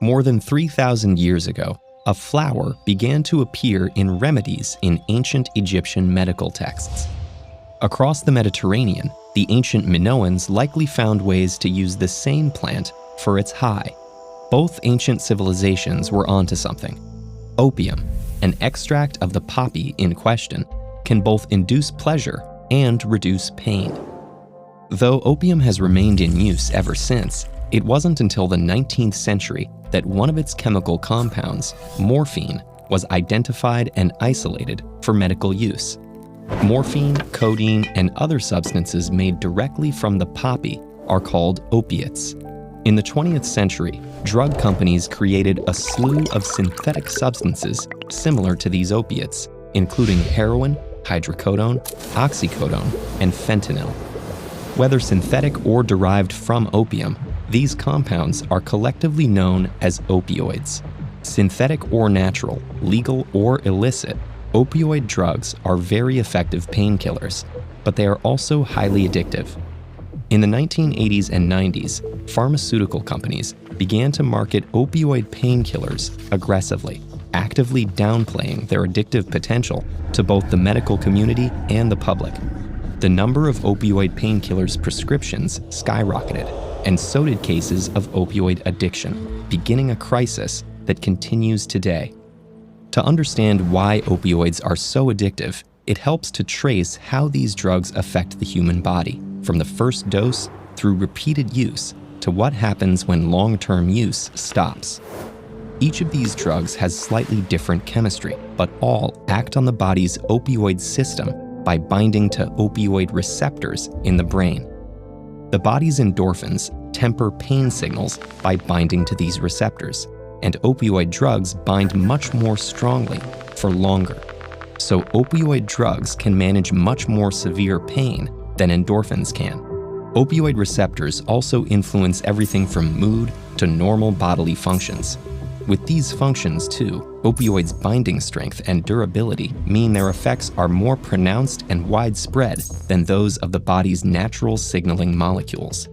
More than 3,000 years ago, a flower began to appear in remedies in ancient Egyptian medical texts. Across the Mediterranean, the ancient Minoans likely found ways to use the same plant for its high. Both ancient civilizations were onto something. Opium, an extract of the poppy in question, can both induce pleasure and reduce pain. Though opium has remained in use ever since, it wasn't until the 19th century that one of its chemical compounds, morphine, was identified and isolated for medical use. Morphine, codeine, and other substances made directly from the poppy are called opiates. In the 20th century, drug companies created a slew of synthetic substances similar to these opiates, including heroin, hydrocodone, oxycodone, and fentanyl. Whether synthetic or derived from opium, these compounds are collectively known as opioids. Synthetic or natural, legal or illicit, opioid drugs are very effective painkillers, but they are also highly addictive. In the 1980s and 90s, pharmaceutical companies began to market opioid painkillers aggressively, actively downplaying their addictive potential to both the medical community and the public. The number of opioid painkillers prescriptions skyrocketed, and so did cases of opioid addiction, beginning a crisis that continues today. To understand why opioids are so addictive, it helps to trace how these drugs affect the human body, from the first dose through repeated use to what happens when long-term use stops. Each of these drugs has slightly different chemistry, but all act on the body's opioid system by binding to opioid receptors in the brain. The body's endorphins temper pain signals by binding to these receptors, and opioid drugs bind much more strongly for longer. So opioid drugs can manage much more severe pain than endorphins can. Opioid receptors also influence everything from mood to normal bodily functions. With these functions too, opioids' binding strength and durability mean their effects are more pronounced and widespread than those of the body's natural signaling molecules.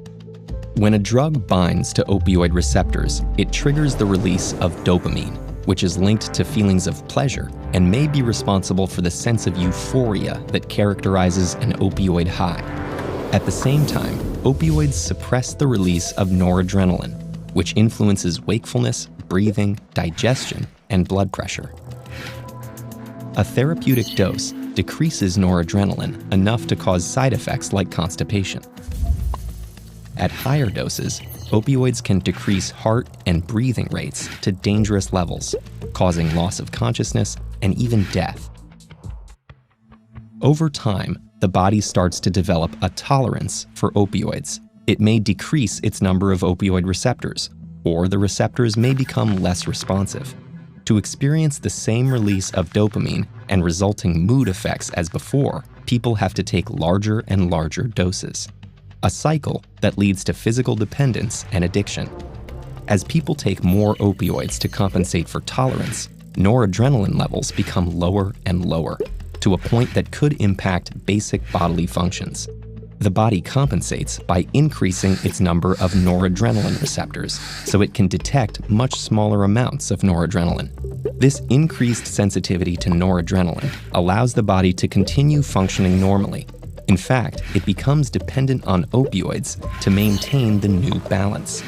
When a drug binds to opioid receptors, it triggers the release of dopamine, which is linked to feelings of pleasure and may be responsible for the sense of euphoria that characterizes an opioid high. At the same time, opioids suppress the release of noradrenaline, which influences wakefulness, breathing, digestion, and blood pressure. A therapeutic dose decreases noradrenaline enough to cause side effects like constipation. At higher doses, opioids can decrease heart and breathing rates to dangerous levels, causing loss of consciousness and even death. Over time, the body starts to develop a tolerance for opioids. It may decrease its number of opioid receptors, or the receptors may become less responsive. To experience the same release of dopamine and resulting mood effects as before, people have to take larger and larger doses. A cycle that leads to physical dependence and addiction. As people take more opioids to compensate for tolerance, noradrenaline levels become lower and lower, to a point that could impact basic bodily functions. The body compensates by increasing its number of noradrenaline receptors so it can detect much smaller amounts of noradrenaline. This increased sensitivity to noradrenaline allows the body to continue functioning normally. In fact, it becomes dependent on opioids to maintain the new balance.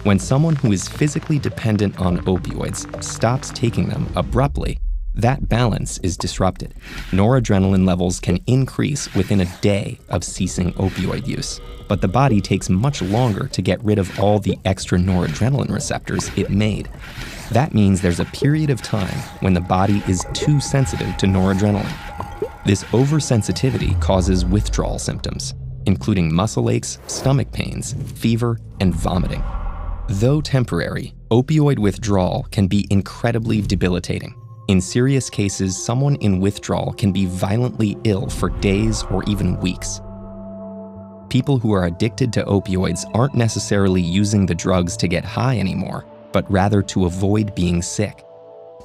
When someone who is physically dependent on opioids stops taking them abruptly, that balance is disrupted. Noradrenaline levels can increase within a day of ceasing opioid use, but the body takes much longer to get rid of all the extra noradrenaline receptors it made. That means there's a period of time when the body is too sensitive to noradrenaline. This oversensitivity causes withdrawal symptoms, including muscle aches, stomach pains, fever, and vomiting. Though temporary, opioid withdrawal can be incredibly debilitating. In serious cases, someone in withdrawal can be violently ill for days or even weeks. People who are addicted to opioids aren't necessarily using the drugs to get high anymore, but rather to avoid being sick.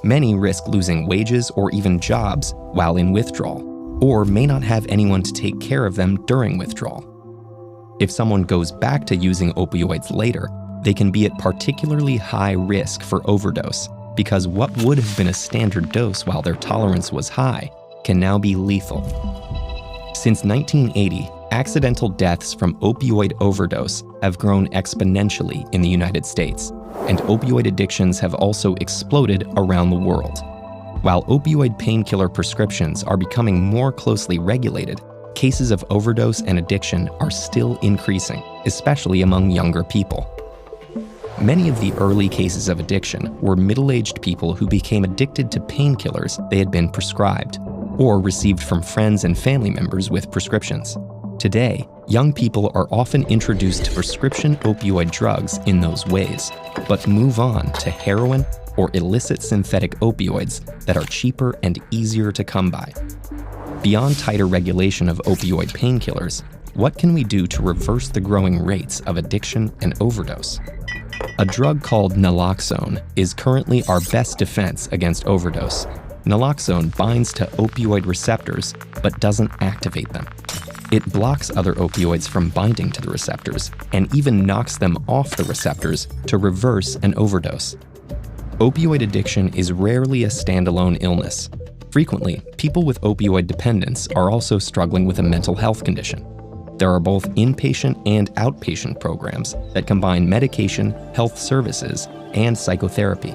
Many risk losing wages or even jobs while in withdrawal, or may not have anyone to take care of them during withdrawal. If someone goes back to using opioids later, they can be at particularly high risk for overdose because what would have been a standard dose while their tolerance was high can now be lethal. Since 1980, accidental deaths from opioid overdose have grown exponentially in the United States, and opioid addictions have also exploded around the world. While opioid painkiller prescriptions are becoming more closely regulated, cases of overdose and addiction are still increasing, especially among younger people. Many of the early cases of addiction were middle-aged people who became addicted to painkillers they had been prescribed, or received from friends and family members with prescriptions. Today, young people are often introduced to prescription opioid drugs in those ways, but move on to heroin or illicit synthetic opioids that are cheaper and easier to come by. Beyond tighter regulation of opioid painkillers, what can we do to reverse the growing rates of addiction and overdose? A drug called naloxone is currently our best defense against overdose. Naloxone binds to opioid receptors but doesn't activate them. It blocks other opioids from binding to the receptors and even knocks them off the receptors to reverse an overdose. Opioid addiction is rarely a standalone illness. Frequently, people with opioid dependence are also struggling with a mental health condition. There are both inpatient and outpatient programs that combine medication, health services, and psychotherapy.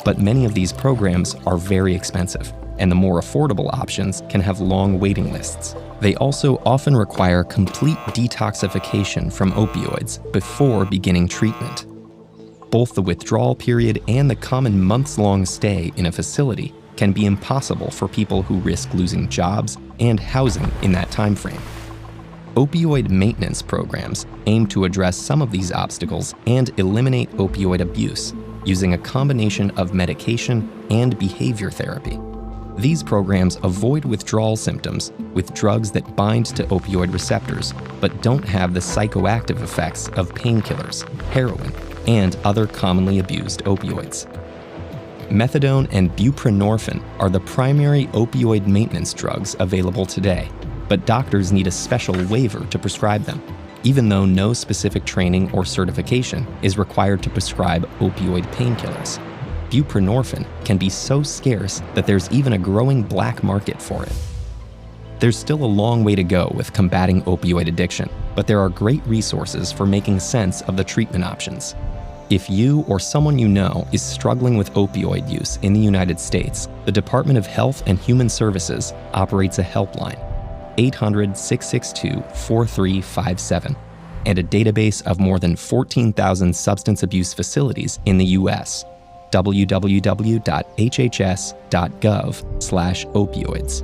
But many of these programs are very expensive, and the more affordable options can have long waiting lists. They also often require complete detoxification from opioids before beginning treatment. Both the withdrawal period and the common months-long stay in a facility can be impossible for people who risk losing jobs and housing in that time frame. Opioid maintenance programs aim to address some of these obstacles and eliminate opioid abuse using a combination of medication and behavior therapy. These programs avoid withdrawal symptoms with drugs that bind to opioid receptors but don't have the psychoactive effects of painkillers, heroin, and other commonly abused opioids. Methadone and buprenorphine are the primary opioid maintenance drugs available today, but doctors need a special waiver to prescribe them, even though no specific training or certification is required to prescribe opioid painkillers. Buprenorphine can be so scarce that there's even a growing black market for it. There's still a long way to go with combating opioid addiction, but there are great resources for making sense of the treatment options. If you or someone you know is struggling with opioid use in the United States, the Department of Health and Human Services operates a helpline, 800-662-4357, and a database of more than 14,000 substance abuse facilities in the U.S., www.hhs.gov/opioids.